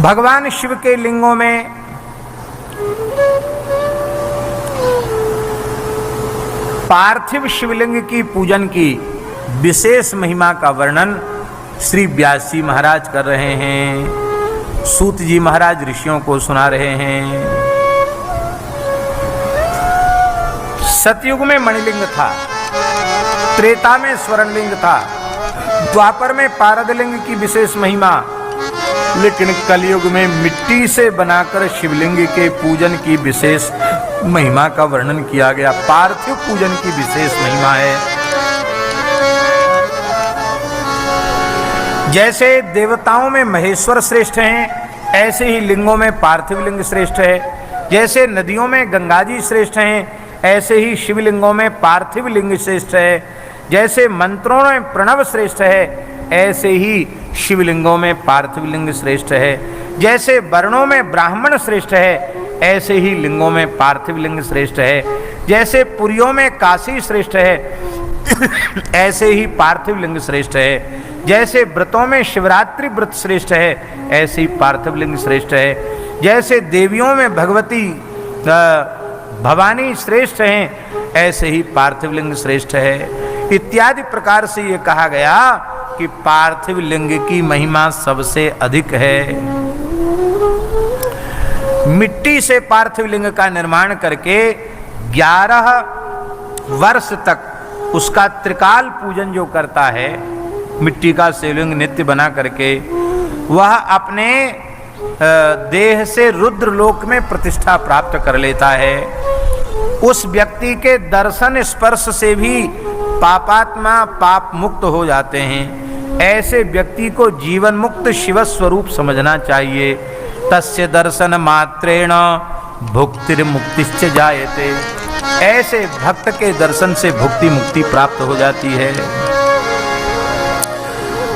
भगवान शिव के लिंगों में पार्थिव शिवलिंग की पूजन की विशेष महिमा का वर्णन श्री व्यास जी महाराज कर रहे हैं। सूत जी महाराज ऋषियों को सुना रहे हैं। सतयुग में मणिलिंग था, त्रेता में स्वर्णलिंग था, द्वापर में पारदलिंग की विशेष महिमा, लेकिन कलयुग में मिट्टी से बनाकर शिवलिंग के पूजन की विशेष महिमा का वर्णन किया गया। पार्थिव पूजन की विशेष महिमा है। जैसे देवताओं में महेश्वर श्रेष्ठ हैं, ऐसे ही लिंगों में पार्थिव लिंग श्रेष्ठ है। जैसे नदियों में गंगा जी श्रेष्ठ हैं, ऐसे ही शिवलिंगों में पार्थिव लिंग श्रेष्ठ है। जैसे मंत्रों में प्रणव श्रेष्ठ है, ऐसे ही शिवलिंगों में पार्थिव लिंग श्रेष्ठ है। जैसे वर्णों में ब्राह्मण श्रेष्ठ है, ऐसे ही लिंगों में पार्थिव लिंग श्रेष्ठ है। जैसे पुरियों में काशी श्रेष्ठ है, ऐसे ही पार्थिव लिंग श्रेष्ठ है। जैसे व्रतों में शिवरात्रि व्रत श्रेष्ठ है, ऐसे ही पार्थिव लिंग श्रेष्ठ है। जैसे देवियों में भगवती भवानी श्रेष्ठ हैं, ऐसे ही पार्थिव लिंग श्रेष्ठ है। इत्यादि प्रकार से ये कहा गया कि पार्थिव लिंग की महिमा सबसे अधिक है। मिट्टी से पार्थिव लिंग का निर्माण करके 11 वर्ष तक उसका त्रिकाल पूजन जो करता है, मिट्टी का शिवलिंग नित्य बना करके, वह अपने देह से रुद्र लोक में प्रतिष्ठा प्राप्त कर लेता है। उस व्यक्ति के दर्शन स्पर्श से भी पापात्मा पाप मुक्त हो जाते हैं। ऐसे व्यक्ति को जीवन मुक्त शिव स्वरूप समझना चाहिए। तस्य दर्शन मात्रेण भुक्तिर् मुक्तिश्च जायते। ऐसे भक्त के दर्शन से भुक्ति मुक्ति प्राप्त हो जाती है।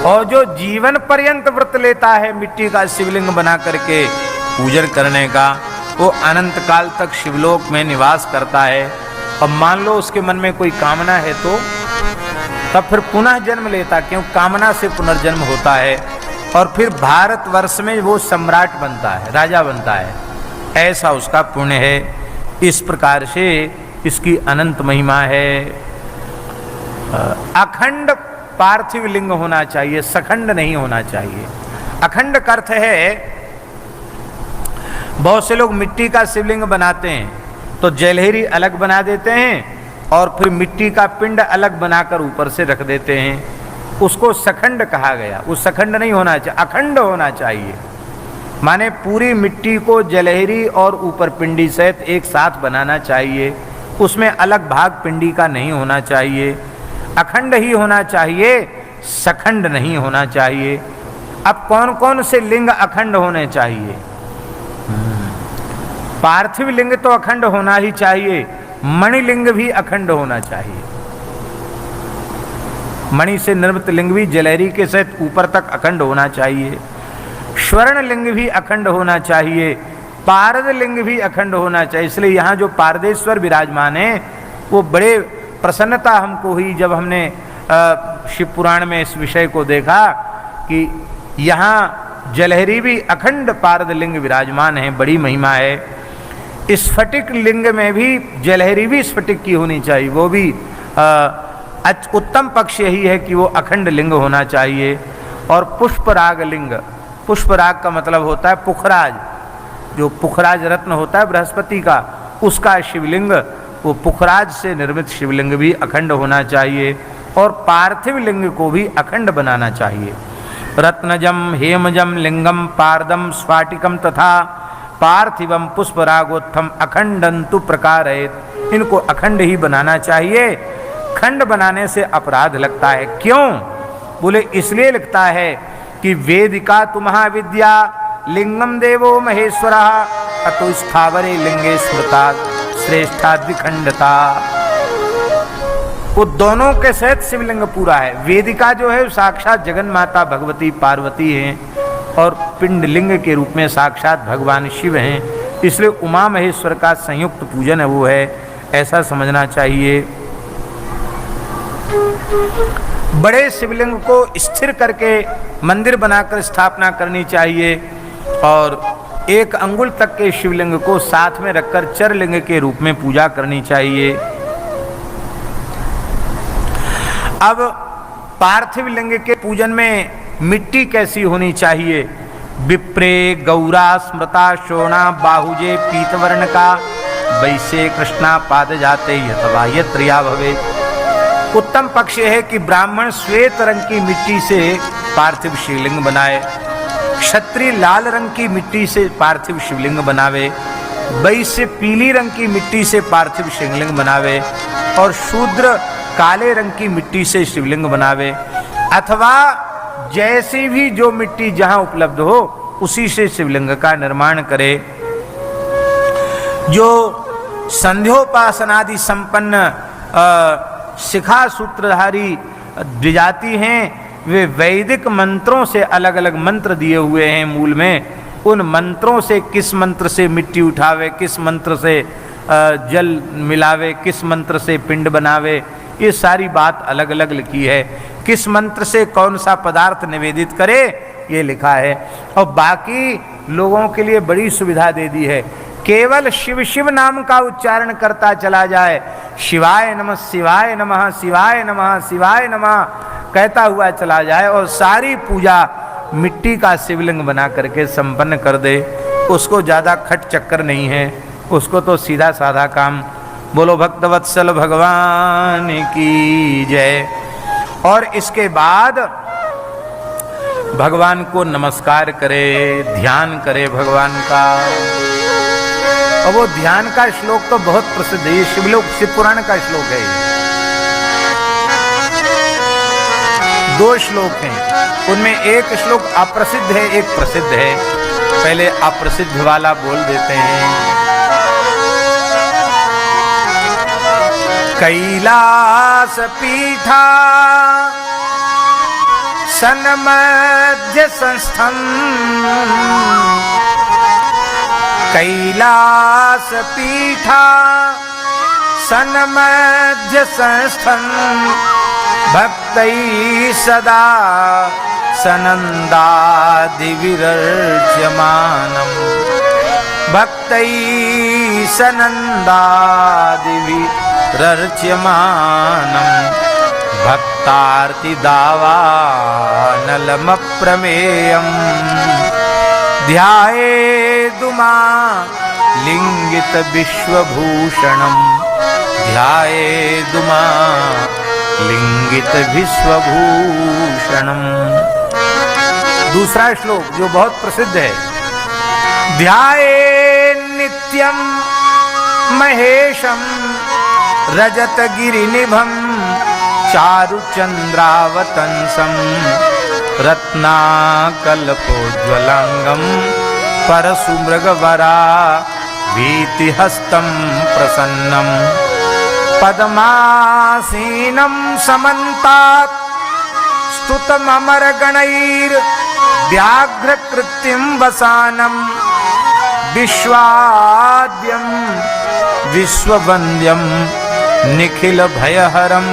और जो जीवन पर्यंत व्रत लेता है मिट्टी का शिवलिंग बना करके पूजन करने का, वो अनंत काल तक शिवलोक में निवास करता है। और मान लो उसके मन में कोई कामना है तो तब फिर पुनः जन्म लेता, क्यों कामना से पुनर्जन्म होता है। और फिर भारतवर्ष में वो सम्राट बनता है, राजा बनता है। ऐसा उसका पुण्य है। इस प्रकार से इसकी अनंत महिमा है। अखंड पार्थिव लिंग होना चाहिए, सखंड नहीं होना चाहिए। अखंड का अर्थ है, बहुत से लोग मिट्टी का शिवलिंग बनाते हैं तो जलहरी अलग बना देते हैं और फिर मिट्टी का पिंड अलग बनाकर ऊपर से रख देते हैं, उसको सखंड कहा गया। वो सखंड नहीं होना चाहिए, अखंड होना चाहिए। माने पूरी मिट्टी को जलहरी और ऊपर पिंडी सहित एक साथ बनाना चाहिए। उसमें अलग भाग पिंडी का नहीं होना चाहिए, अखंड ही होना चाहिए, सखंड नहीं होना चाहिए। अब कौन कौन से लिंग अखंड होने चाहिए? पार्थिव लिंग तो अखंड होना ही चाहिए, मणिलिंग भी अखंड होना चाहिए। मणि से निर्मित लिंग भी जलहरी के सहित ऊपर तक अखंड होना चाहिए। स्वर्ण लिंग भी अखंड होना चाहिए, पारद लिंग भी अखंड होना चाहिए। इसलिए यहाँ जो पारदेश्वर विराजमान है, वो बड़े प्रसन्नता हमको हुई जब हमने शिव पुराण में इस विषय को देखा कि यहाँ जलहरी भी अखंड पारद लिंग विराजमान है। बड़ी महिमा है। स्फटिक लिंग में भी जलहरी भी स्फटिक की होनी चाहिए। वो भी उत्तम पक्ष यही है कि वो अखंड लिंग होना चाहिए। और पुष्पराग लिंग, पुष्पराग का मतलब होता है पुखराज, जो पुखराज रत्न होता है बृहस्पति का, उसका शिवलिंग, वो पुखराज से निर्मित शिवलिंग भी अखंड होना चाहिए। और पार्थिव लिंग को भी अखंड बनाना चाहिए। रत्नजम हेमजम लिंगम पारदम स्फाटिकम तथा पार्थिवम पुष्परागोत्थम अखंडंतु प्रकारयेत। इनको अखंड ही बनाना चाहिए। खंड बनाने से अपराध लगता है। क्यों? बोले इसलिए लगता है कि वेदिका तु महाविद्या लिंगम देवो महेश्वरः अतो स्थावरे लिंगे स्मृता श्रेष्ठा द्विखंडता। वो दोनों के सहित शिवलिंग पूरा है। वेदिका जो है साक्षात जगन माता भगवती पार्वती हैं और पिंड लिंग के रूप में साक्षात भगवान शिव हैं। इसलिए उमा महेश्वर का संयुक्त पूजन है वो है, ऐसा समझना चाहिए। बड़े शिवलिंग को स्थिर करके मंदिर बनाकर स्थापना करनी चाहिए और 1 अंगुल तक के शिवलिंग को साथ में रखकर चरलिंग के रूप में पूजा करनी चाहिए। अब पार्थिव लिंग के पूजन में मिट्टी कैसी होनी चाहिए? विप्रे गौरा स्मृता शोणा बाहुजे पीतवर्ण का वैसे कृष्णा पाद जाते यथवा यत्रिया भवे। उत्तम पक्ष है कि ब्राह्मण श्वेत रंग की मिट्टी से पार्थिव शिवलिंग बनाए, क्षत्रिय लाल रंग की मिट्टी से पार्थिव शिवलिंग बनावे, वैश्य पीली रंग की मिट्टी से पार्थिव शिवलिंग बनावे और शूद्र काले रंग की मिट्टी से शिवलिंग बनावे, अथवा जैसी भी जो मिट्टी जहां उपलब्ध हो उसी से शिवलिंग का निर्माण करे। जो संध्योपासनादि संपन्न शिखा सूत्रधारी द्विजाति हैं वे वैदिक मंत्रों से अलग अलग मंत्र दिए हुए हैं मूल में, उन मंत्रों से किस मंत्र से मिट्टी उठावे, किस मंत्र से जल मिलावे, किस मंत्र से पिंड बनावे, ये सारी बात अलग अलग लिखी है। किस मंत्र से कौन सा पदार्थ निवेदित करे ये लिखा है। और बाकी लोगों के लिए बड़ी सुविधा दे दी है, केवल शिव शिव नाम का उच्चारण करता चला जाए, शिवाय नमः शिवाय नमः शिवाय नमः शिवाय नमः कहता हुआ चला जाए और सारी पूजा मिट्टी का शिवलिंग बना करके संपन्न कर दे। उसको ज़्यादा खट चक्कर नहीं है, उसको तो सीधा साधा काम। बोलो भक्तवत्सल भगवान की जय। और इसके बाद भगवान को नमस्कार करे, ध्यान करे भगवान का। और वो ध्यान का श्लोक तो बहुत प्रसिद्ध है, शिव पुराण का श्लोक है। 2 श्लोक हैं, उनमें एक श्लोक अप्रसिद्ध है, एक प्रसिद्ध है। पहले अप्रसिद्ध वाला बोल देते हैं। कैलास पीठा सन्मध्य संस्थम, कैलास पीठा सन्मध्य संस्थम, भक्तैः सदा सनन्दादि विरर्च्यमानम्, भक्तैः सनन्दादि विरर्च्यमानम्, भक्तार्ति दावानलमप्रमेयम्, ध्यायेदुमा लिंगित विश्वभूषणम्, ध्यायेदुमा लिंगित विश्वभूषणम्। दूसरा श्लोक जो बहुत प्रसिद्ध है, ध्याये नित्यं महेशं रजत गिरिनिभं चारुचंद्रावतंसं, रत्नाकल्पोज्ज्वलांगं परशुमृगवरा भीतिहस्तं प्रसन्नं, पद्मासीनं समन्तात् स्तुतममरगणैर् व्याघ्रकृतिं वसानं, विश्वाद्यं विश्ववन्द्यं निखिलभयहरं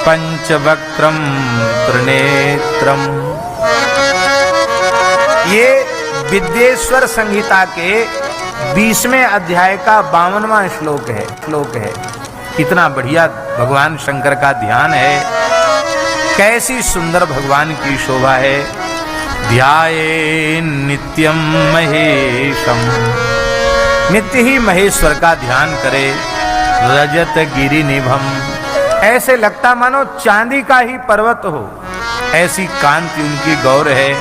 पंचवक्त्रं त्रिनेत्रम्। ये विद्येश्वर संहिता के 20वें अध्याय का 52वां श्लोक है। कितना बढ़िया भगवान शंकर का ध्यान है, कैसी सुंदर भगवान की शोभा है। ध्याये नित्यं महेशम, नित्य ही महेश्वर का ध्यान करे। रजत गिरि निभम, ऐसे लगता मानो चांदी का ही पर्वत हो, ऐसी कांति उनकी गौर है।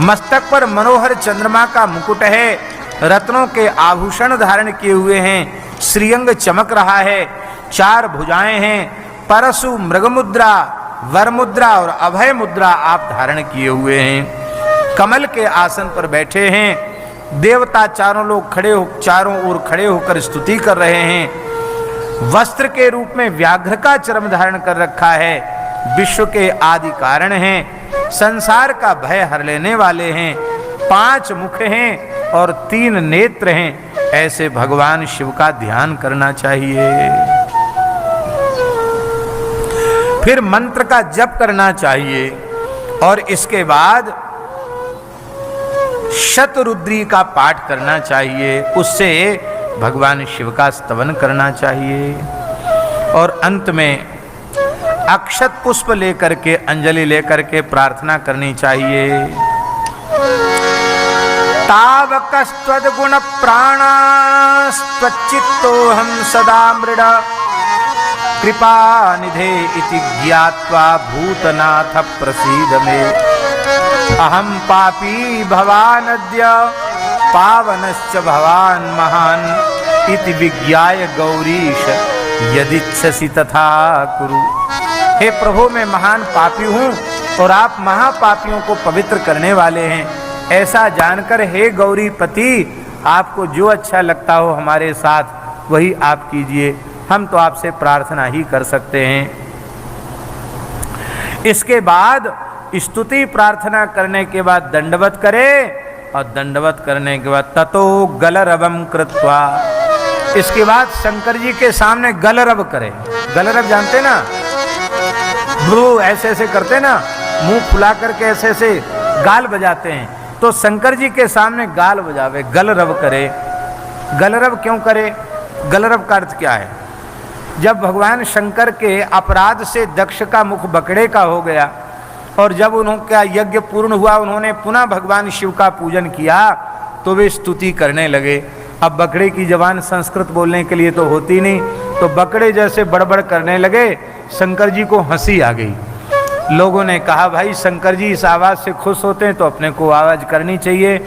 मस्तक पर मनोहर चंद्रमा का मुकुट है, रत्नों के आभूषण धारण किए हुए हैं, श्रीअंग चमक रहा है, 4 भुजाएं हैं, परशु मृगमुद्रा, वरमुद्रा और अभय मुद्रा आप धारण किए हुए हैं। कमल के आसन पर बैठे हैं, देवता चारों ओर खड़े होकर स्तुति कर रहे हैं। वस्त्र के रूप में व्याघ्र का चर्म धारण कर रखा है, विश्व के आदि कारण हैं, संसार का भय हर लेने वाले हैं, 5 मुख हैं और 3 नेत्र हैं। ऐसे भगवान शिव का ध्यान करना चाहिए। फिर मंत्र का जप करना चाहिए और इसके बाद शतरुद्री का पाठ करना चाहिए। उससे भगवान शिव का स्तवन करना चाहिए और अंत में अक्षत पुष्प लेकर के, अंजलि लेकर के प्रार्थना करनी चाहिए। तावकस्त्वद्गुण प्राणास्त्वच्चित्तोऽहं सदा मृड कृपा निधे इति ज्ञात्वा भूतनाथ प्रसीद मे। अहं पापी भवानद्य पावनश्च भवान महान इति विज्ञाय गौरीश यदिच्छसि तथा कुरु। हे प्रभु, मैं महान पापी हूँ और आप महापापियों को पवित्र करने वाले हैं, ऐसा जानकर हे गौरीपति आपको जो अच्छा लगता हो हमारे साथ वही आप कीजिए, हम तो आपसे प्रार्थना ही कर सकते हैं। इसके बाद स्तुति प्रार्थना करने के बाद दंडवत करे और दंडवत करने के बाद ततो गलरवम कृत्वा, इसके बाद शंकर जी के सामने गलरव करे। गलरव जानते ना, ब्रू ऐसे ऐसे करते ना, मुंह फुला करके ऐसे ऐसे गाल बजाते हैं, तो शंकर जी के सामने गाल बजावे, गलरव करे। गलरव क्यों करे? गलरव का अर्थ क्या है? जब भगवान शंकर के अपराध से दक्ष का मुख बकड़े का हो गया और जब उनका यज्ञ पूर्ण हुआ, उन्होंने पुनः भगवान शिव का पूजन किया, तो वे स्तुति करने लगे। अब बकड़े की जबान संस्कृत बोलने के लिए तो होती नहीं, तो बकड़े जैसे बड़बड़ करने लगे। शंकर जी को हंसी आ गई। लोगों ने कहा भाई शंकर जी इस आवाज़ से खुश होते हैं तो अपने को आवाज़ करनी चाहिए।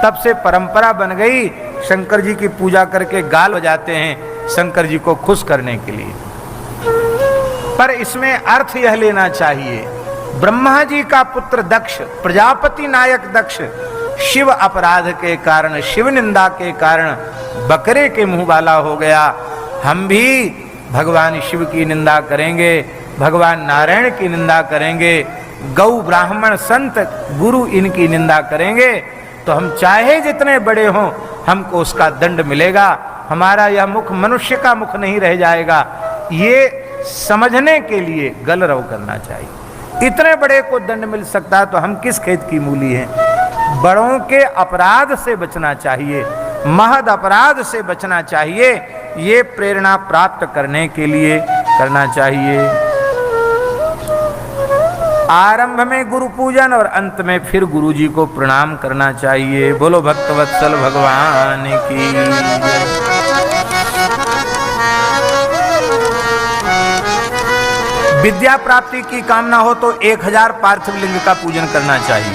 तब से परंपरा बन गई, शंकर जी की पूजा करके गाल बजाते हैं शंकर जी को खुश करने के लिए। पर इसमें अर्थ यह लेना चाहिए, ब्रह्मा जी का पुत्र दक्ष, प्रजापति नायक दक्ष, शिव अपराध के कारण, शिव निंदा के कारण बकरे के मुंह वाला हो गया। हम भी भगवान शिव की निंदा करेंगे, भगवान नारायण की निंदा करेंगे, गौ ब्राह्मण संत गुरु इनकी निंदा करेंगे, तो हम चाहे जितने बड़े हों हमको उसका दंड मिलेगा। हमारा यह मुख मनुष्य का मुख नहीं रह जाएगा। ये समझने के लिए गलरव करना चाहिए। इतने बड़े को दंड मिल सकता है तो हम किस खेत की मूली हैं। बड़ों के अपराध से बचना चाहिए, महद अपराध से बचना चाहिए। ये प्रेरणा प्राप्त करने के लिए करना चाहिए। आरंभ में गुरु पूजन और अंत में फिर गुरु जी को प्रणाम करना चाहिए। बोलो भक्तवत्सल भगवान की। विद्या प्राप्ति की कामना हो तो 1000 पार्थिव लिंग का पूजन करना चाहिए।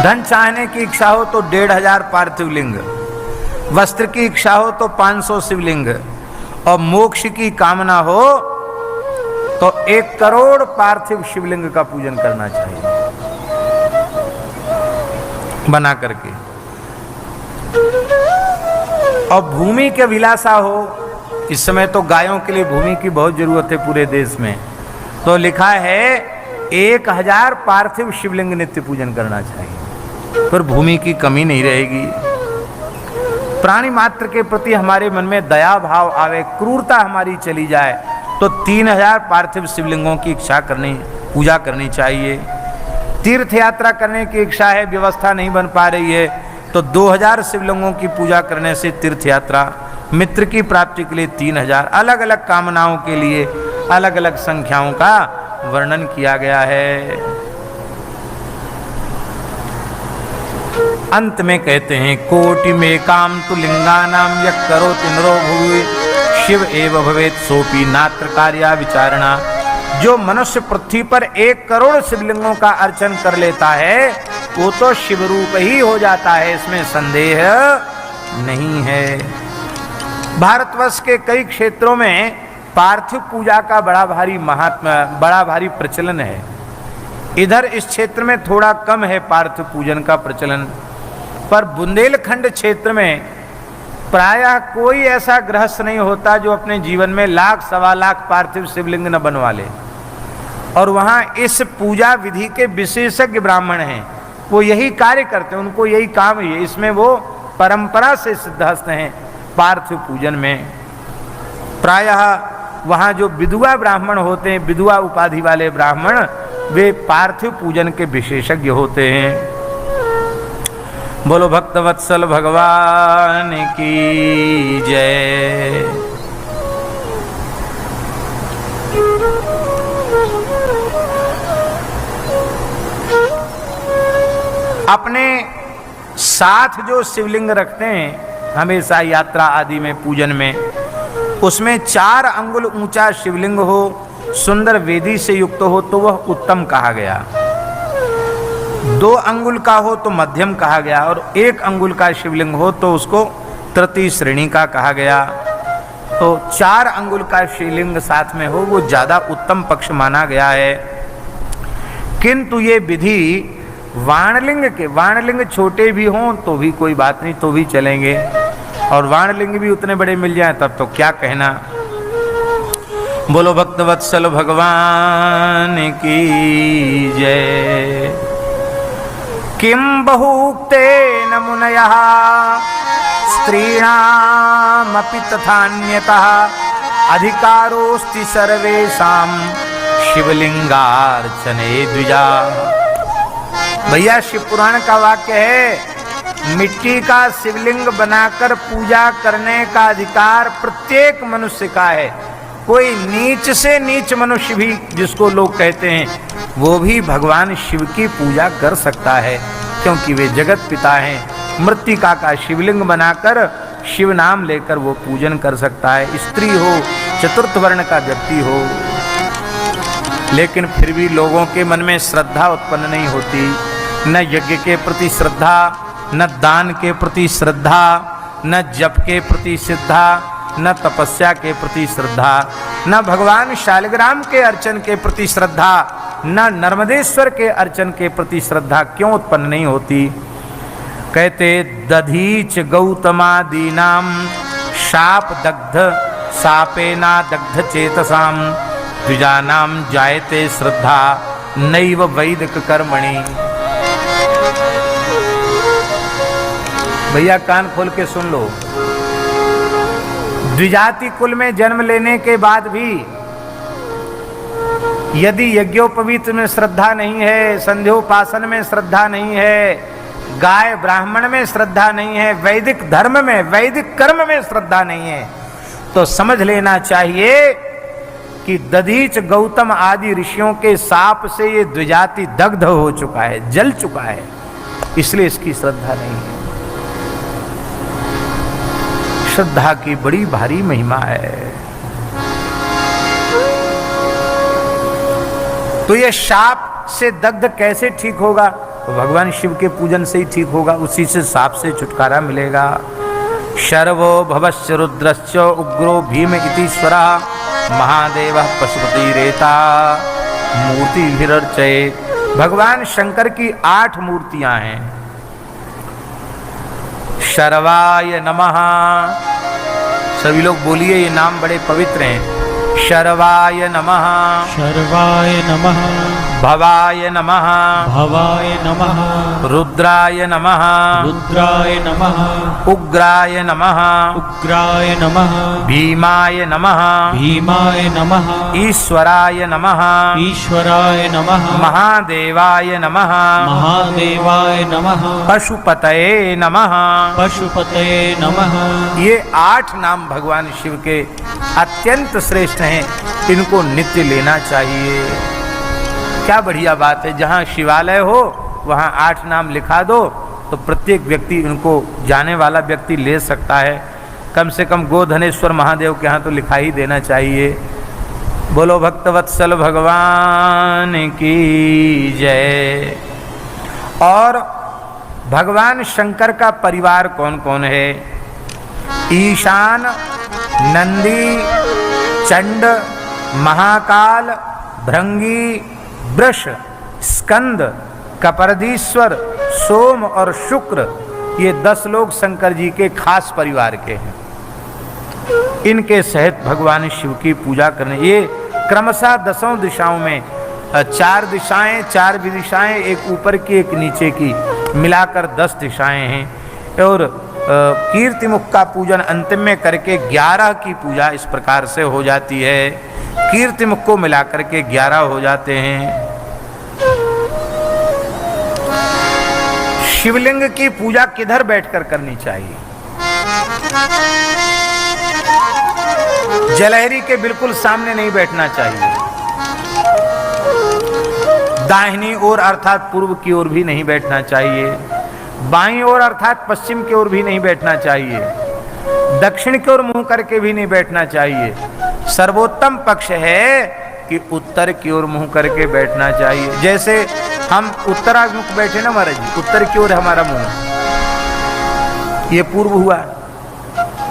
धन चाहने की इच्छा हो तो 1500 पार्थिव लिंग, वस्त्र की इच्छा हो तो 500 शिवलिंग, और मोक्ष की कामना हो तो 1 करोड़ पार्थिव शिवलिंग का पूजन करना चाहिए बना करके। और भूमि के विलासा हो, इस समय तो गायों के लिए भूमि की बहुत जरूरत है पूरे देश में, तो लिखा है 1000 पार्थिव शिवलिंग नित्य पूजन करना चाहिए, फिर भूमि की कमी नहीं रहेगी। प्राणी मात्र के प्रति हमारे मन में दया भाव आवे, क्रूरता हमारी चली जाए, तो 3000 पार्थिव शिवलिंगों की इच्छा करनी, पूजा करनी चाहिए। तीर्थ यात्रा करने की इच्छा है, व्यवस्था नहीं बन पा रही है, तो 2000 शिवलिंगों की पूजा करने से तीर्थ यात्रा। मित्र की प्राप्ति के लिए 3000। अलग अलग कामनाओं के लिए अलग अलग संख्याओं का वर्णन किया गया है। अंत में कहते हैं कोटि में काम तु लिंगानाम यः करोति नरो भुवि शिव एव भवेत् सोपि नात्र कार्या विचारणा। जो मनुष्य पृथ्वी पर 1 करोड़ शिवलिंगों का अर्चन कर लेता है वो तो शिव रूप ही हो जाता है, इसमें संदेह नहीं है। भारतवर्ष के कई क्षेत्रों में पार्थिव पूजा का बड़ा भारी महात्मा, बड़ा भारी प्रचलन है। इधर इस क्षेत्र में थोड़ा कम है पार्थिव पूजन का प्रचलन, पर बुंदेलखंड क्षेत्र में प्रायः कोई ऐसा गृहस्थ नहीं होता जो अपने जीवन में 1,00,000 सवा लाख पार्थिव शिवलिंग न बनवा ले। और वहाँ इस पूजा विधि के विशेषज्ञ ब्राह्मण हैं, वो यही कार्य करते हैं, उनको यही काम है, इसमें वो परंपरा से सिद्धहस्त हैं। पार्थिव पूजन में प्रायः वहाँ जो विधवा ब्राह्मण होते हैं, विधवा उपाधि वाले ब्राह्मण, वे पार्थिव पूजन के विशेषज्ञ होते हैं। बोलो भक्तवत्सल भगवान की जय। अपने साथ जो शिवलिंग रखते हैं हमेशा यात्रा आदि में, पूजन में, उसमें 4 अंगुल ऊंचा शिवलिंग हो, सुंदर वेदी से युक्त हो तो वह उत्तम कहा गया। 2 अंगुल का हो तो मध्यम कहा गया, और 1 अंगुल का शिवलिंग हो तो उसको तृतीय श्रेणी का कहा गया। तो 4 अंगुल का शिवलिंग साथ में हो वो ज्यादा उत्तम पक्ष माना गया है। किंतु ये विधि वाणलिंग छोटे भी हों तो भी कोई बात नहीं, तो भी चलेंगे, और वाणलिंग भी उतने बड़े मिल जाएं तब तो क्या कहना। बोलो भक्तवत्सल भगवान की जय। किम बहुक्तेन मुनयः स्त्रीणामपि तथान्यतः अधिकारोस्ति सर्वेषां शिवलिंगार्चने द्विजा। भैया शिव पुराण का वाक्य है, मिट्टी का शिवलिंग बनाकर पूजा करने का अधिकार प्रत्येक मनुष्य का है। कोई नीच से नीच मनुष्य भी, जिसको लोग कहते हैं, वो भी भगवान शिव की पूजा कर सकता है, क्योंकि वे जगत पिता हैं। मृत्तिका का शिवलिंग बनाकर शिव नाम लेकर वो पूजन कर सकता है, स्त्री हो, चतुर्थ वर्ण का व्यक्ति हो। लेकिन फिर भी लोगों के मन में श्रद्धा उत्पन्न नहीं होती, न यज्ञ के प्रति श्रद्धा, न दान के प्रति श्रद्धा, न जप के प्रति श्रद्धा, न तपस्या के प्रति श्रद्धा, न भगवान शालिग्राम के अर्चन के प्रति श्रद्धा, न नर्मदेश्वर के अर्चन के प्रति श्रद्धा क्यों उत्पन्न नहीं होती। कहते दधीच गौतमादीनाम शाप दग्ध सापेना दग्ध चेतसाम द्विजानाम जायते श्रद्धा नैव वैदिक कर्मणि। भैया कान खोल के सुन लो, द्विजाति कुल में जन्म लेने के बाद भी यदि यज्ञोपवीत में श्रद्धा नहीं है, संध्योपासन में श्रद्धा नहीं है, गाय ब्राह्मण में श्रद्धा नहीं है, वैदिक धर्म में, वैदिक कर्म में श्रद्धा नहीं है, तो समझ लेना चाहिए कि दधीच गौतम आदि ऋषियों के साप से ये द्विजाति दग्ध हो चुका है, जल चुका है, इसलिए इसकी श्रद्धा नहीं है। श्रद्धा की बड़ी भारी महिमा है। तो ये शाप से दग्ध कैसे ठीक होगा? तो भगवान शिव के पूजन से ही ठीक होगा, उसी से साप से छुटकारा मिलेगा। शर्वो भवश्च रुद्रश्च उग्रो भीम इति स्वरः महादेव पशुपति रेता मूर्ति विरर्चये। भगवान शंकर की 8 मूर्तियां हैं। शर्वाय नमः, सभी लोग बोलिए, ये नाम बड़े पवित्र हैं। शर्वाय नमः, शर्वाय नमः, भवाय नमः, भवाय नमः, रुद्राय नमः, रुद्राय नमः, उग्राय नमः, उग्राय नमः, भीमाय नमः, भीमाय नमः, ईश्वराय नमः, ईश्वराय नमः, महादेवाय नमः, महादेवाय नमः, पशुपतये नमः, पशुपतये नमः। ये 8 नाम भगवान शिव के अत्यंत श्रेष्ठ हैं, इनको नित्य लेना चाहिए। क्या बढ़िया बात है, जहाँ शिवालय हो वहाँ 8 नाम लिखा दो तो प्रत्येक व्यक्ति उनको जाने वाला व्यक्ति ले सकता है। कम से कम गोधनेश्वर महादेव के यहाँ तो लिखा ही देना चाहिए। बोलो भक्तवत्सल भगवान की जय। और भगवान शंकर का परिवार कौन कौन है? ईशान, नंदी, चंड, महाकाल, भृंगी, वृष, स्कंद, कपर्दीश्वर, सोम और शुक्र, ये 10 लोग शंकर जी के खास परिवार के हैं। इनके सहित भगवान शिव की पूजा करने, ये क्रमशः 10 दिशाओं में 4 दिशाएं, 4 विदिशाएं, एक ऊपर की एक नीचे की, मिलाकर 10 दिशाएं हैं। और कीर्तिमुख का पूजन अंतिम में करके 11 की पूजा इस प्रकार से हो जाती है। कीर्तिमुख को मिला करके 11 हो जाते हैं। शिवलिंग की पूजा किधर बैठकर करनी चाहिए? जलहरी के बिल्कुल सामने नहीं बैठना चाहिए। दाहिनी ओर अर्थात पूर्व की ओर भी नहीं बैठना चाहिए। बाईं ओर अर्थात पश्चिम की ओर भी नहीं बैठना चाहिए। दक्षिण की ओर मुंह करके भी नहीं बैठना चाहिए। सर्वोत्तम पक्ष है कि उत्तर की ओर मुंह करके बैठना चाहिए। जैसे हम उत्तराभिमुख बैठे ना महाराज जी, उत्तर की ओर हमारा मुंह, ये पूर्व हुआ,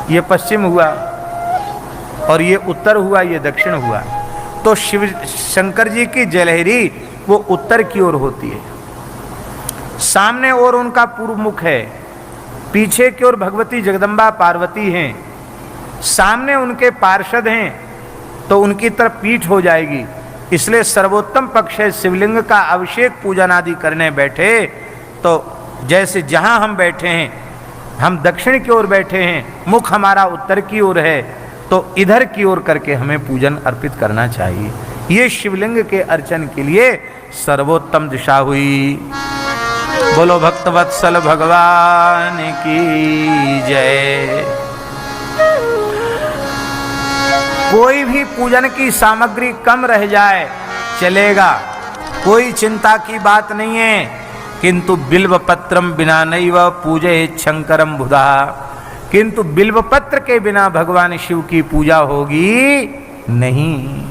ये पश्चिम हुआ और ये उत्तर हुआ, ये दक्षिण हुआ। तो शिव शंकर जी की जलहरी वो उत्तर की ओर होती है। सामने और उनका पूर्व मुख है, पीछे की ओर भगवती जगदम्बा पार्वती हैं, सामने उनके पार्षद हैं, तो उनकी तरफ पीठ हो जाएगी। इसलिए सर्वोत्तम पक्ष है शिवलिंग का अभिषेक पूजन आदि करने बैठे तो जैसे जहां हम बैठे हैं, हम दक्षिण की ओर बैठे हैं, मुख हमारा उत्तर की ओर है, तो इधर की ओर करके हमें पूजन अर्पित करना चाहिए। ये शिवलिंग के अर्चन के लिए सर्वोत्तम दिशा हुई। बोलो भक्तवत्सल भगवान की जय। कोई भी पूजन की सामग्री कम रह जाए चलेगा, कोई चिंता की बात नहीं है, किंतु बिल्व पत्रम बिना नैव पूजयेत् शंकरम बुधा। किंतु बिल्व पत्र के बिना भगवान शिव की पूजा होगी नहीं।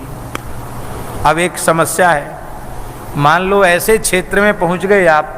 अब एक समस्या है, मान लो ऐसे क्षेत्र में पहुंच गए आप